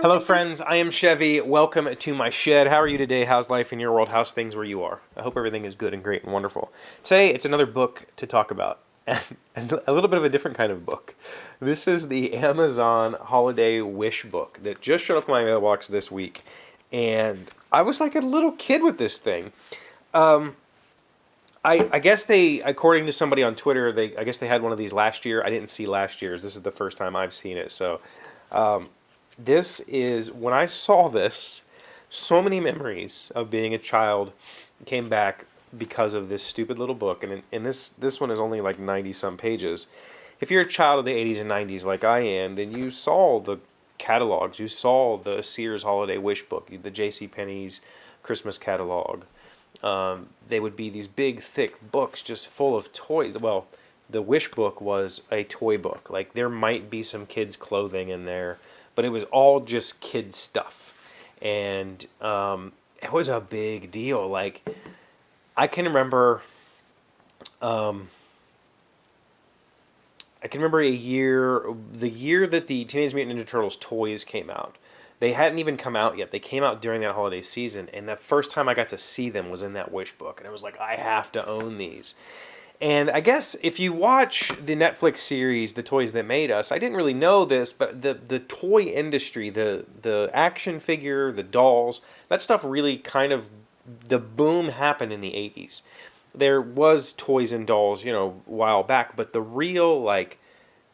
Hello, friends. I am Chevee. Welcome to my shed. How are you today? How's life in your world? How's things where you are? I hope everything is good and great and wonderful. Today, it's another book to talk about, and a little bit of a different kind of book. This is the Amazon Holiday Wishbook that just showed up in my mailbox this week, and I was like a little kid with this thing. I guess they, according to somebody on Twitter, I guess they had one of these last year. I didn't see last year's. This is the first time I've seen it, so. This is, when I saw this, so many memories of being a child came back because of this stupid little book. And this one is only like 90 some pages. If you're a child of the 80s and 90s like I am, then you saw the catalogs. You saw the Sears Holiday Wishbook, the JC Penny's Christmas catalog. They would be these big, thick books just full of toys. Well, the Wishbook was a toy book. Like, there might be some kids' clothing in there, but it was all just kid stuff. And it was a big deal. Like, I can remember the year that the Teenage Mutant Ninja Turtles toys came out. They hadn't even come out yet. They came out during that holiday season, and the first time I got to see them was in that Wishbook. And I was like, I have to own these. And I guess if you watch the Netflix series, The Toys That Made Us, I didn't really know this, but the toy industry, the action figure, the dolls, that stuff really kind of, the boom happened in the 80s. There was toys and dolls, a while back, but the real, like,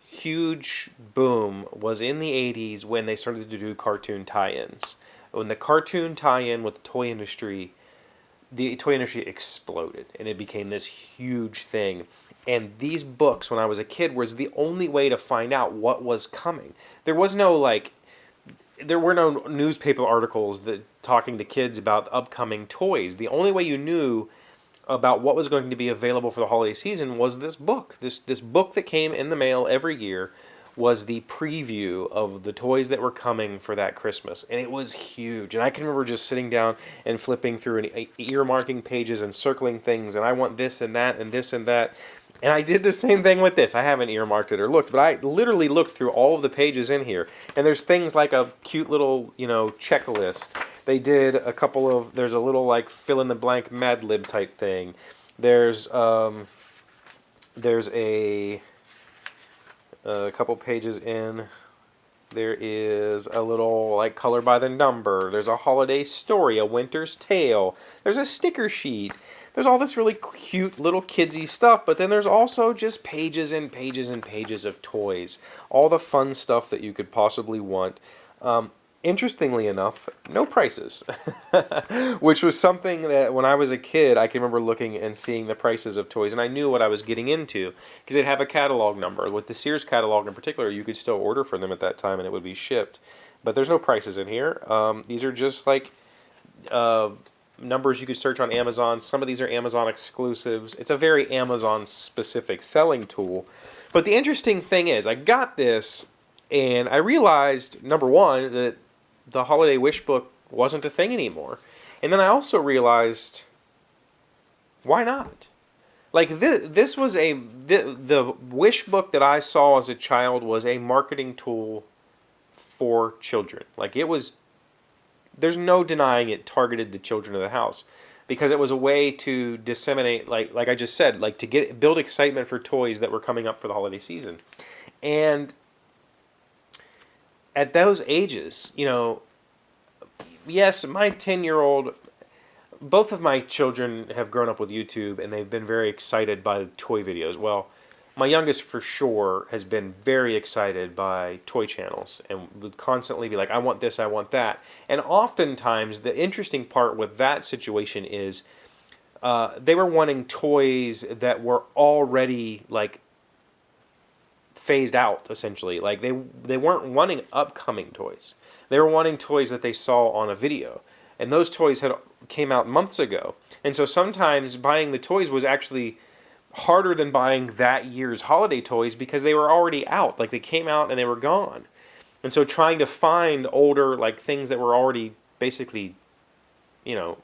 huge boom was in the 80s when they started to do cartoon tie-ins. When the cartoon tie-in with the toy industry exploded, and it became this huge thing. And these books, when I was a kid, was the only way to find out what was coming. There were no newspaper articles that talking to kids about upcoming toys. The only way you knew about what was going to be available for the holiday season was this book. This book that came in the mail every year was the preview of the toys that were coming for that Christmas. And it was huge. And I can remember just sitting down and flipping through and earmarking pages and circling things. And I want this and that and this and that. And I did the same thing with this. I haven't earmarked it or looked, but I literally looked through all of the pages in here. And there's things like a cute little, checklist. They did there's a little like fill in the blank Mad Lib type thing. There's a couple pages in, there is a little like color by the number. There's a holiday story, a winter's tale. There's a sticker sheet. There's all this really cute little kidsy stuff, but then there's also just pages and pages and pages of toys. All the fun stuff that you could possibly want. Interestingly enough, no prices, which was something that when I was a kid, I can remember looking and seeing the prices of toys, and I knew what I was getting into because they'd have a catalog number. With the Sears catalog in particular, you could still order for them at that time, and it would be shipped. But there's no prices in here. These are just like numbers you could search on Amazon. Some of these are Amazon exclusives. It's a very Amazon-specific selling tool. But the interesting thing is, I got this, and I realized, number one, that the Holiday Wishbook wasn't a thing anymore. And then I also realized, why not? Like, this was the Wishbook that I saw as a child was a marketing tool for children. Like, it was, there's no denying it targeted the children of the house. Because it was a way to disseminate, like I just said, like to build excitement for toys that were coming up for the holiday season. And at those ages, yes, my 10-year-old, both of my children have grown up with YouTube, and they've been very excited by the toy videos. Well, my youngest for sure has been very excited by toy channels and would constantly be like, I want this, I want that. And oftentimes, the interesting part with that situation is they were wanting toys that were already, like, phased out, essentially. Like, they weren't wanting upcoming toys. They were wanting toys that they saw on a video. And those toys came out months ago. And so sometimes buying the toys was actually harder than buying that year's holiday toys because they were already out. Like, they came out and they were gone. And so trying to find older, like, things that were already basically, not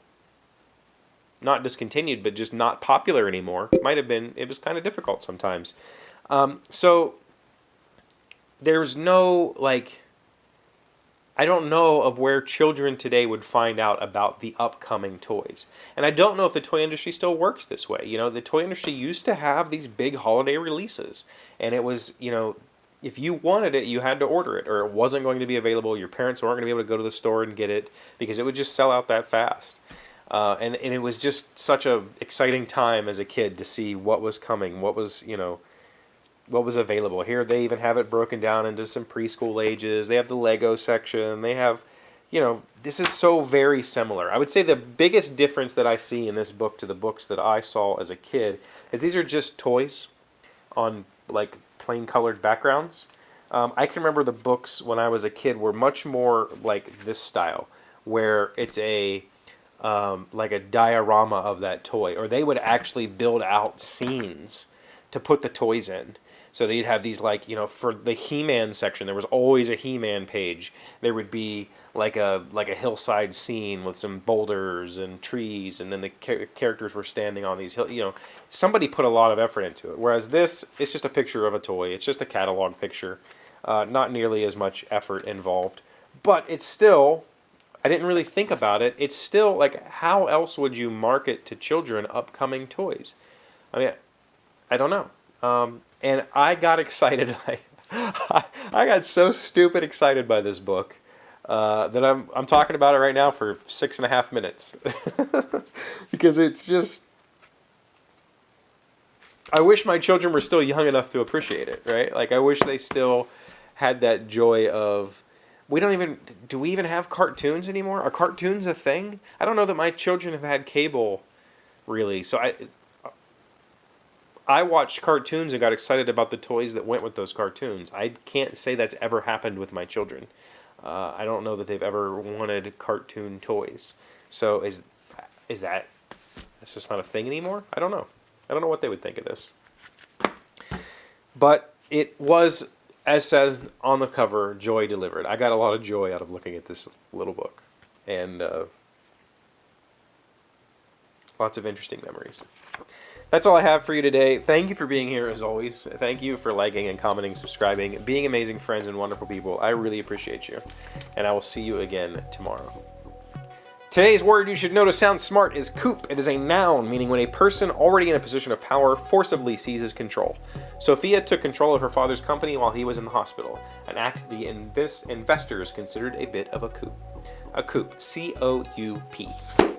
discontinued, but just not popular anymore, it was kind of difficult sometimes. So there's no, like, I don't know of where children today would find out about the upcoming toys. And I don't know if the toy industry still works this way. You know, the toy industry used to have these big holiday releases. And it was, you know, if you wanted it, you had to order it, or it wasn't going to be available. Your parents weren't going to be able to go to the store and get it because it would just sell out that fast. And it was just such a exciting time as a kid to see what was coming, what was, you know, what was available. Here they even have it broken down into some preschool ages. They have the Lego section. They have, you know, this is so very similar. I would say the biggest difference that I see in this book to the books that I saw as a kid is these are just toys on like plain colored backgrounds. I can remember the books when I was a kid were much more like this style, where it's a like a diorama of that toy, or they would actually build out scenes to put the toys in. So they'd have these, like, you know, for the He-Man section, there was always a He-Man page. There would be like a hillside scene with some boulders and trees, and then the characters were standing on these hills. You know, somebody put a lot of effort into it. Whereas this, it's just a picture of a toy. It's just a catalog picture. Not nearly as much effort involved. But it's still, I didn't really think about it. It's still, like, how else would you market to children upcoming toys? I mean, I don't know. And I got excited. I got so stupid excited by this book that I'm talking about it right now for 6.5 minutes. Because it's just, I wish my children were still young enough to appreciate it, right? Like, I wish they still had that joy of, do we even have cartoons anymore? Are cartoons a thing? I don't know that my children have had cable, really. So I watched cartoons and got excited about the toys that went with those cartoons. I can't say that's ever happened with my children. I don't know that they've ever wanted cartoon toys. So is that, it's just not a thing anymore? I don't know. I don't know what they would think of this. But it was, as says on the cover, joy delivered. I got a lot of joy out of looking at this little book. And lots of interesting memories. That's all I have for you today. Thank you for being here, as always. Thank you for liking and commenting, subscribing, being amazing friends and wonderful people. I really appreciate you. And I will see you again tomorrow. Today's word you should know to sound smart is coup. It is a noun, meaning when a person already in a position of power forcibly seizes control. Sophia took control of her father's company while he was in the hospital, an act the investors considered a bit of a coup. A coup. C-O-U-P.